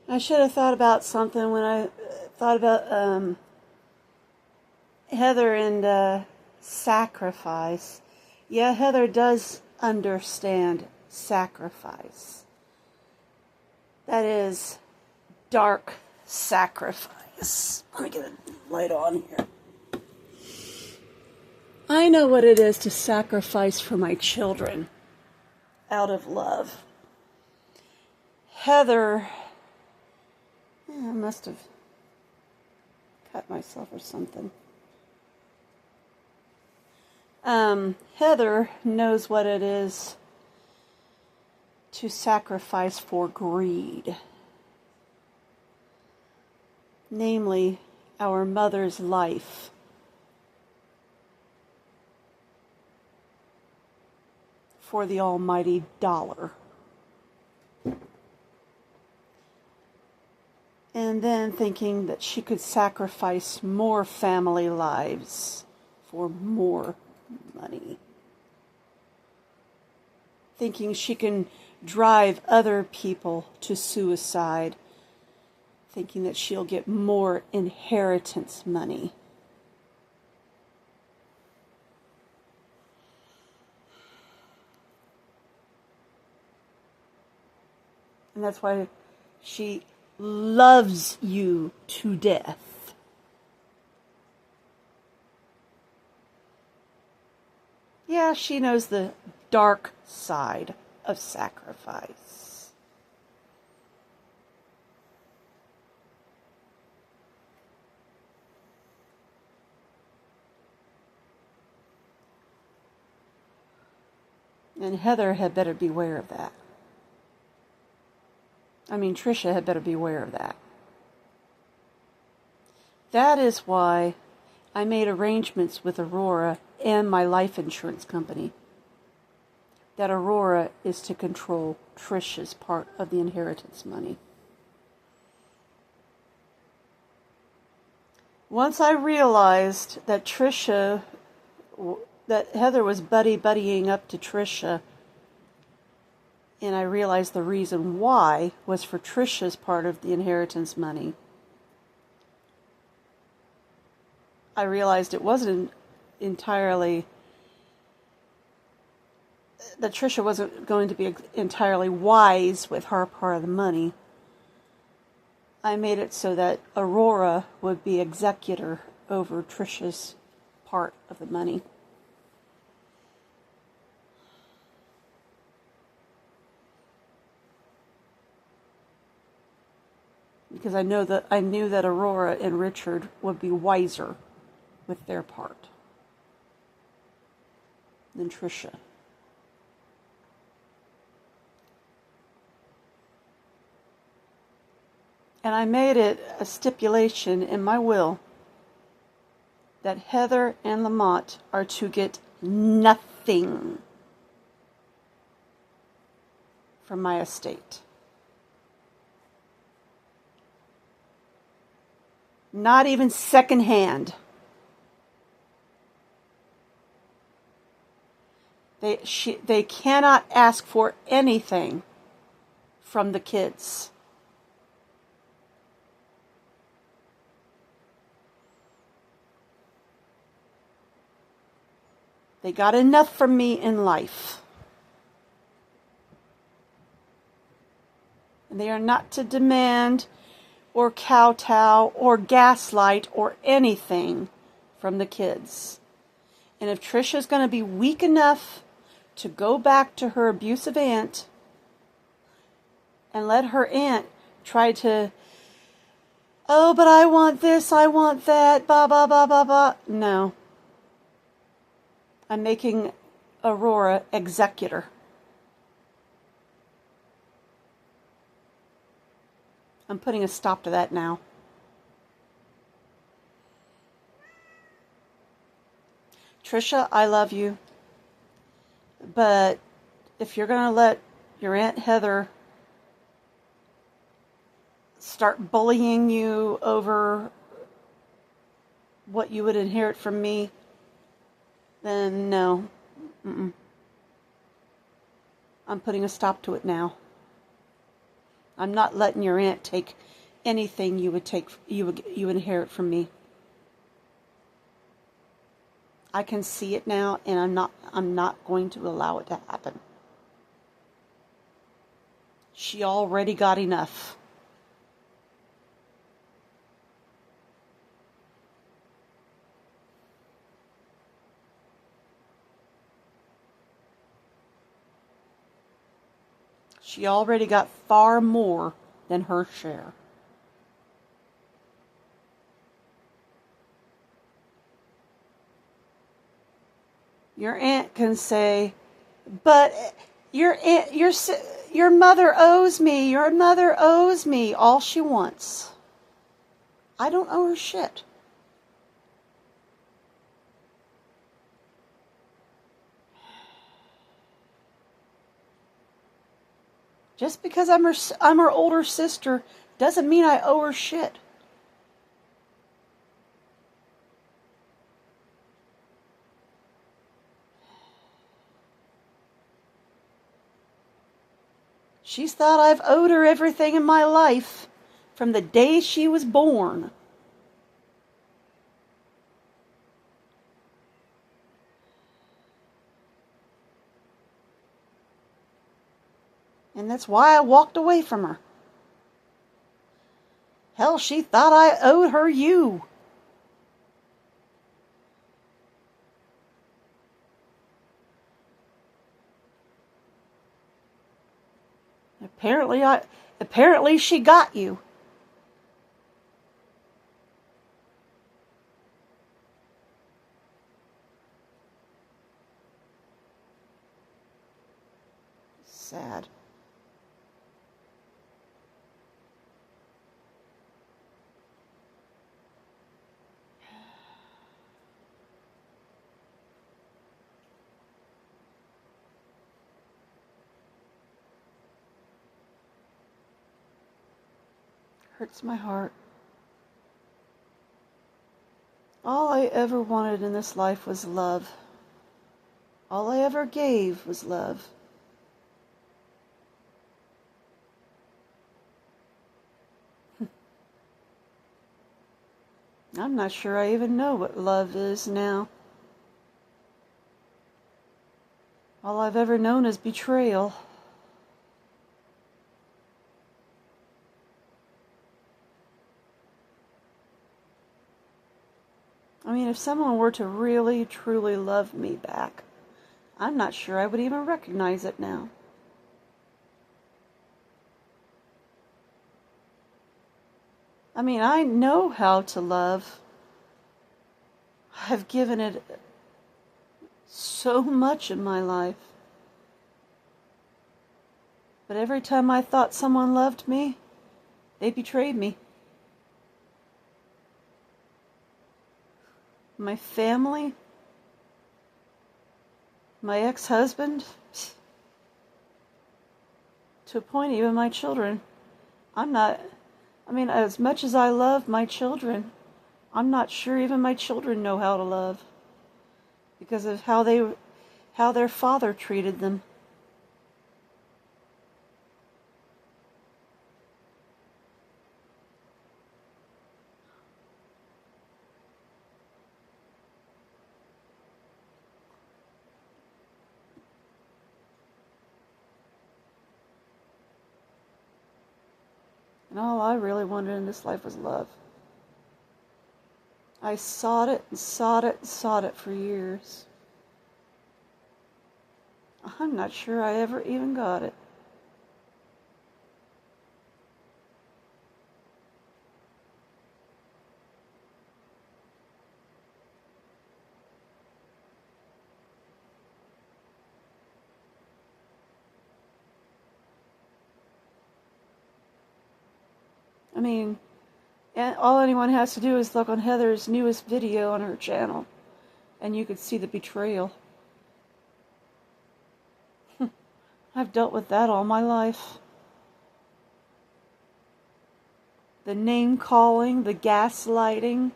I should have thought about something when I thought about Heather and sacrifice. Yeah, Heather does understand sacrifice. That is dark sacrifice. Let me get a light on here. I know what it is to sacrifice for my children out of love. Heather, I must have cut myself or something. Heather knows what it is to sacrifice for greed. Namely, our mother's life. For the almighty dollar. And then thinking that she could sacrifice more family lives for more money. Thinking she can drive other people to suicide. Thinking that she'll get more inheritance money. And that's why she loves you to death. Yeah, she knows the dark side of sacrifice. And Heather had better beware of that. Tricia had better be aware of that. That is why I made arrangements with Aurora and my life insurance company. That Aurora is to control Tricia's part of the inheritance money. Once I realized that that Heather was buddying up to Tricia, and I realized the reason why was for Tricia's part of the inheritance money. I realized it wasn't entirely, that Tricia wasn't going to be entirely wise with her part of the money. I made it so that Aurora would be executor over Tricia's part of the money. Because I knew that Aurora and Richard would be wiser with their part than Tricia. And I made it a stipulation in my will that Heather and Lamont are to get nothing from my estate. Not even secondhand. They cannot ask for anything from the kids. They got enough from me in life. And they are not to demand or kowtow or gaslight or anything from the kids. And if Tricia's going to be weak enough to go back to her abusive aunt and let her aunt try to, oh, but I want this, I want that, blah, blah, blah, blah, blah. No. I'm making Aurora executor. I'm putting a stop to that now. Tricia, I love you. But if you're going to let your Aunt Heather start bullying you over what you would inherit from me, then no. I'm putting a stop to it now. I'm not letting your aunt take anything you would inherit from me. I can see it now, and I'm not going to allow it to happen. She already got enough. She already got far more than her share. Your aunt can say, but your mother owes me, your mother owes me all she wants. I don't owe her shit. Just because I'm her older sister doesn't mean I owe her shit. She's thought I've owed her everything in my life from the day she was born. And that's why I walked away from her. Hell, she thought I owed her you. Apparently she got you. Sad. Hurts my heart. All I ever wanted in this life was love. All I ever gave was love. I'm not sure I even know what love is now. All I've ever known is betrayal. I mean, if someone were to really, truly love me back, I'm not sure I would even recognize it now. I mean, I know how to love. I've given it so much in my life. But every time I thought someone loved me, they betrayed me. My family, my ex-husband, to a point even my children. As much as I love my children, I'm not sure even my children know how to love because of how their father treated them. And all I really wanted in this life was love. I sought it and sought it and sought it for years. I'm not sure I ever even got it. I mean, and all anyone has to do is look on Heather's newest video on her channel, and you could see the betrayal. I've dealt with that all my life. The name calling, the gaslighting,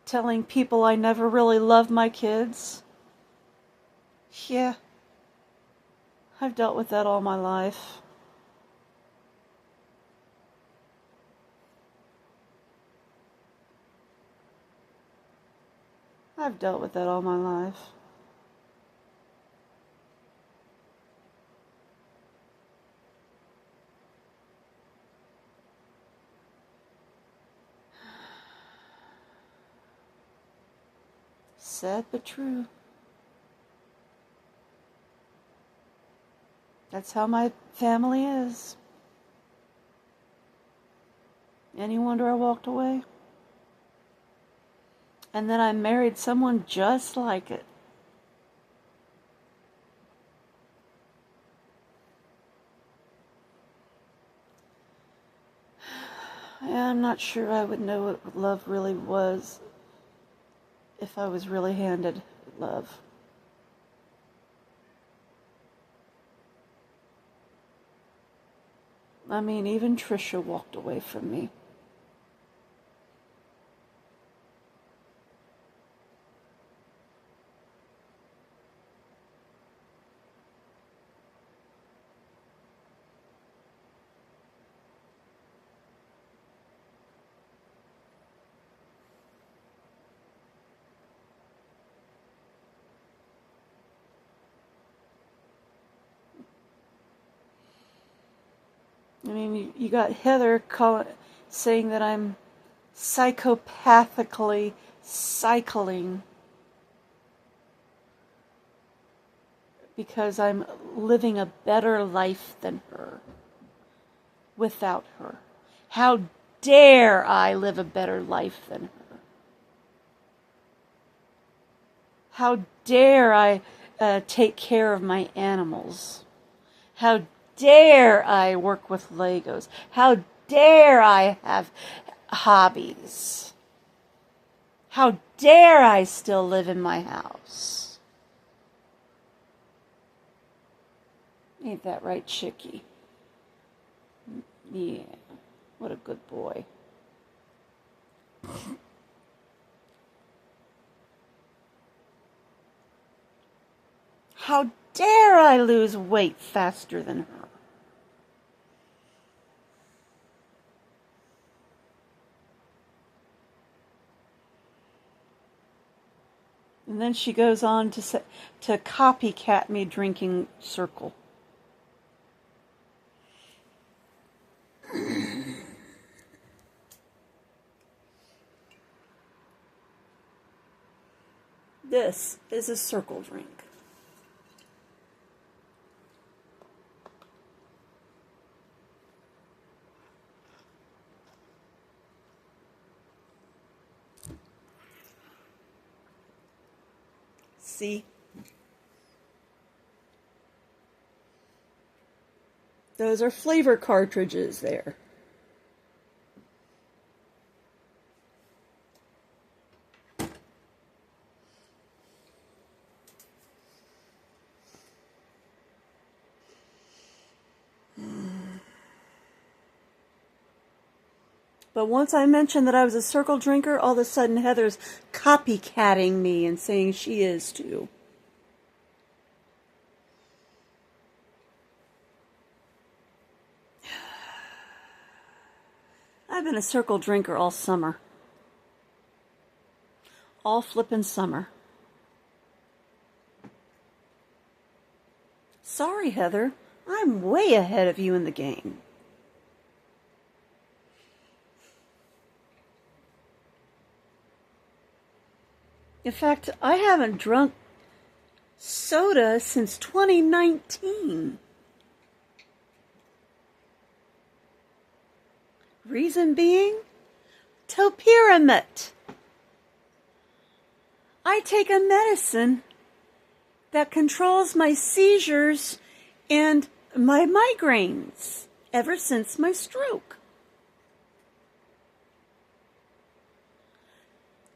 telling people I never really loved my kids. Yeah. I've dealt with that all my life. I've dealt with that all my life. Sad but true. That's how my family is. Any wonder I walked away? And then I married someone just like it. I'm not sure I would know what love really was if I was really handed love. I mean, even Tricia walked away from me. I mean, you got Heather saying that I'm psychopathically cycling because I'm living a better life than her without her. How dare I live a better life than her? How dare I take care of my animals? How dare I work with Legos? How dare I have hobbies? How dare I still live in my house? Ain't that right, Chickie? Yeah, what a good boy. How dare I lose weight faster than her? And then she goes on to copycat me drinking Circle. This is a Circle drink. See? Those are flavor cartridges there. But once I mentioned that I was a Circle drinker, all of a sudden Heather's copycatting me and saying she is too. I've been a Circle drinker all summer. All flippin' summer. Sorry, Heather. I'm way ahead of you in the game. In fact, I haven't drunk soda since 2019. Reason being, topiramate. I take a medicine that controls my seizures and my migraines ever since my stroke.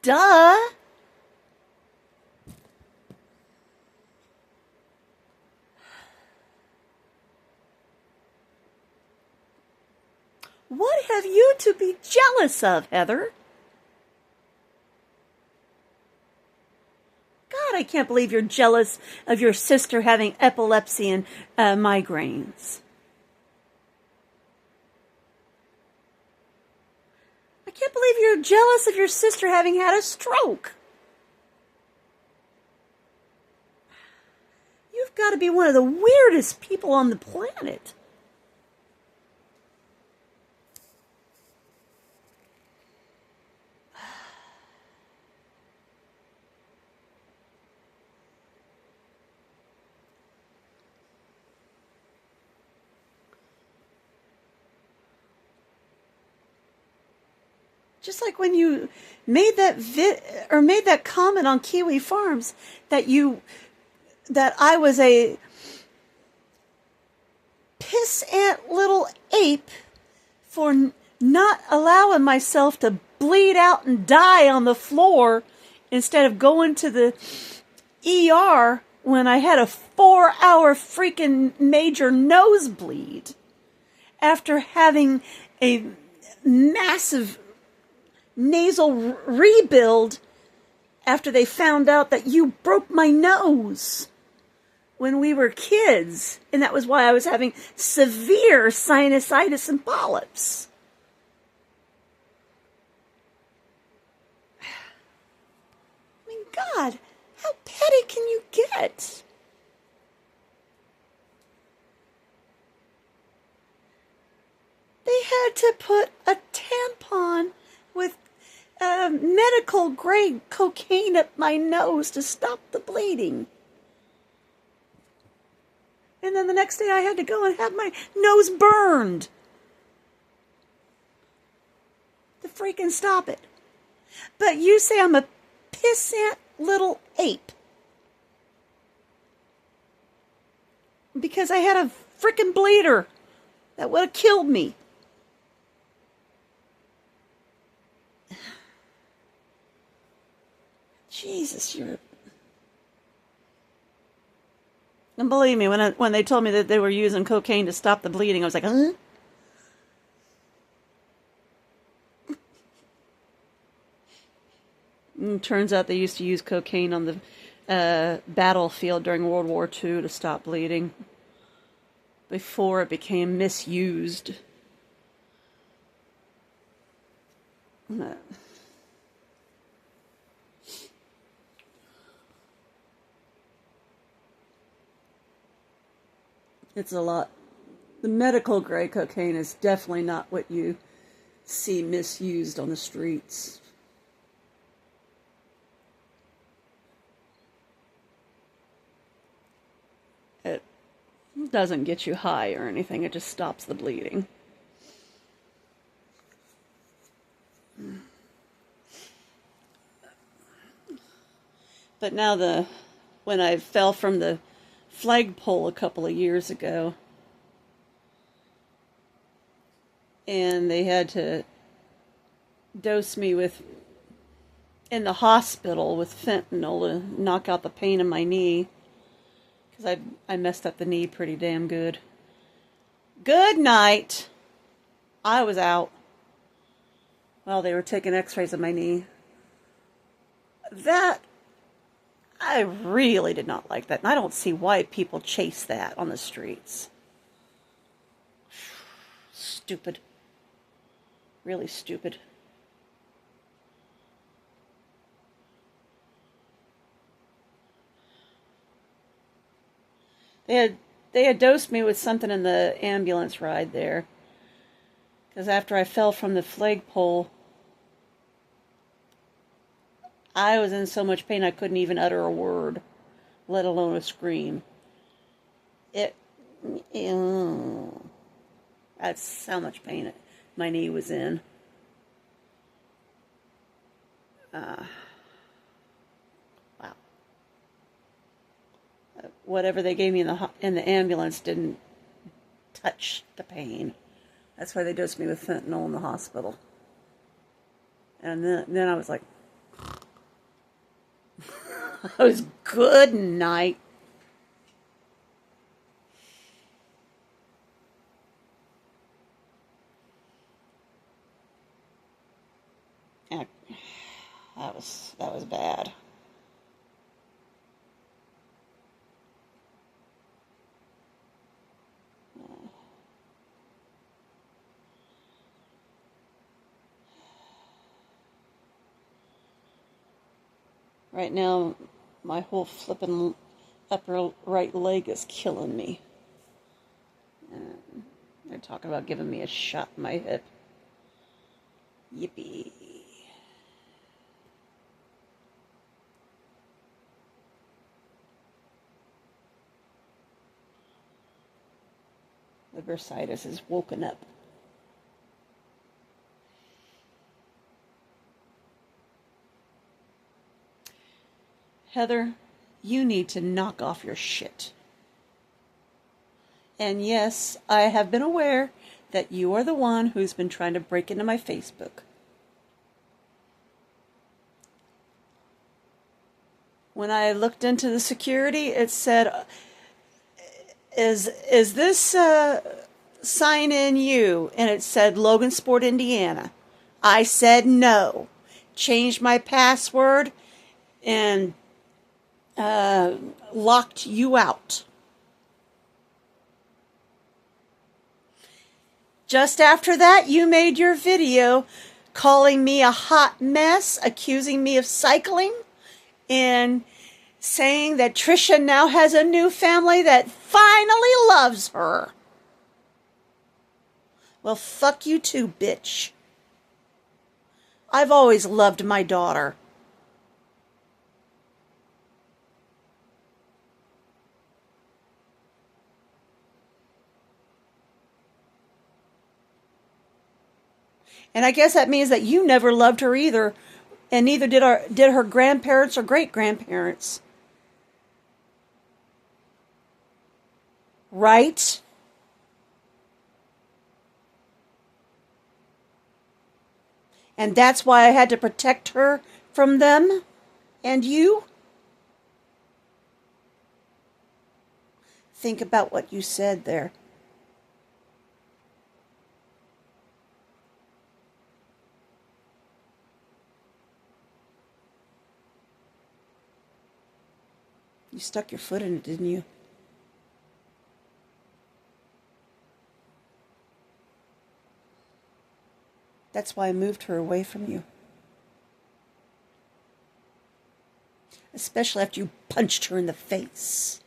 Duh! What have you to be jealous of, Heather? God, God, I can't believe you're jealous of your sister having epilepsy and migraines. I can't believe you're jealous of your sister having had a stroke. You've got to be one of the weirdest people on the planet. Just like when you made that made that comment on Kiwi Farms that I was a pissant little ape for not allowing myself to bleed out and die on the floor instead of going to the ER when I had a 4-hour freaking major nosebleed after having a massive nasal rebuild after they found out that you broke my nose when we were kids, and that was why I was having severe sinusitis and polyps. I mean, God, how petty can you get? They had to put a tampon with medical grade cocaine up my nose to stop the bleeding. And then the next day I had to go and have my nose burned to freaking stop it. But you say I'm a pissant little ape because I had a freaking bleeder that would have killed me. Jesus, you're... And believe me, when they told me that they were using cocaine to stop the bleeding, I was like, huh? And turns out they used to use cocaine on the battlefield during World War II to stop bleeding before it became misused. It's a lot. The medical grade cocaine is definitely not what you see misused on the streets. It doesn't get you high or anything. It just stops the bleeding. But now when I fell from the flagpole a couple of years ago, and they had to dose me in the hospital with fentanyl to knock out the pain in my knee, because I messed up the knee pretty damn good. Good night. I was out while they were taking x-rays of my knee. I really did not like that, and I don't see why people chase that on the streets. Stupid. Really stupid. They had dosed me with something in the ambulance ride there, because after I fell from the flagpole, I was in so much pain I couldn't even utter a word, let alone a scream. That's how much pain my knee was in. Wow. Whatever they gave me in the ambulance didn't touch the pain. That's why they dosed me with fentanyl in the hospital. And then I was like, I was good night. That was bad. Right now, my whole flippin' upper right leg is killing me. They're talking about giving me a shot in my hip. Yippee. The bursitis is woken up. Heather, you need to knock off your shit. And yes, I have been aware that you are the one who's been trying to break into my Facebook. When I looked into the security, it said, is this sign in you? And it said Logansport, Indiana. I said no. Changed my password and locked you out. Just after that, you made your video calling me a hot mess, accusing me of cycling, and saying that Tricia now has a new family that finally loves her. Well, fuck you too, bitch. I've always loved my daughter. And I guess that means that you never loved her either, and neither did her grandparents or great-grandparents. Right? And that's why I had to protect her from them and you? Think about what you said there. You stuck your foot in it, didn't you? That's why I moved her away from you. Especially after you punched her in the face.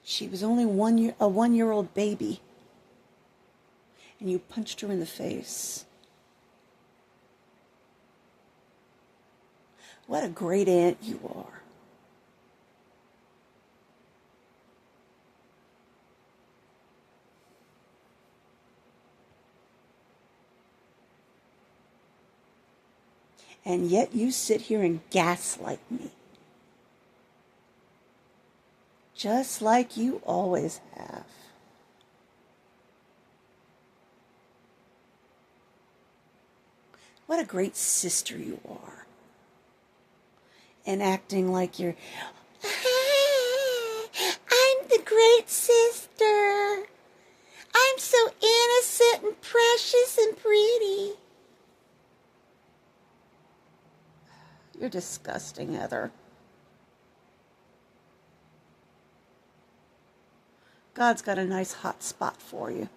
She was only a one-year-old baby. And you punched her in the face. What a great aunt you are. And yet you sit here and gaslight me. Just like you always have. What a great sister you are. And acting like you're, I'm the great sister. I'm so innocent and precious and pretty. You're disgusting, Heather. God's got a nice hot spot for you.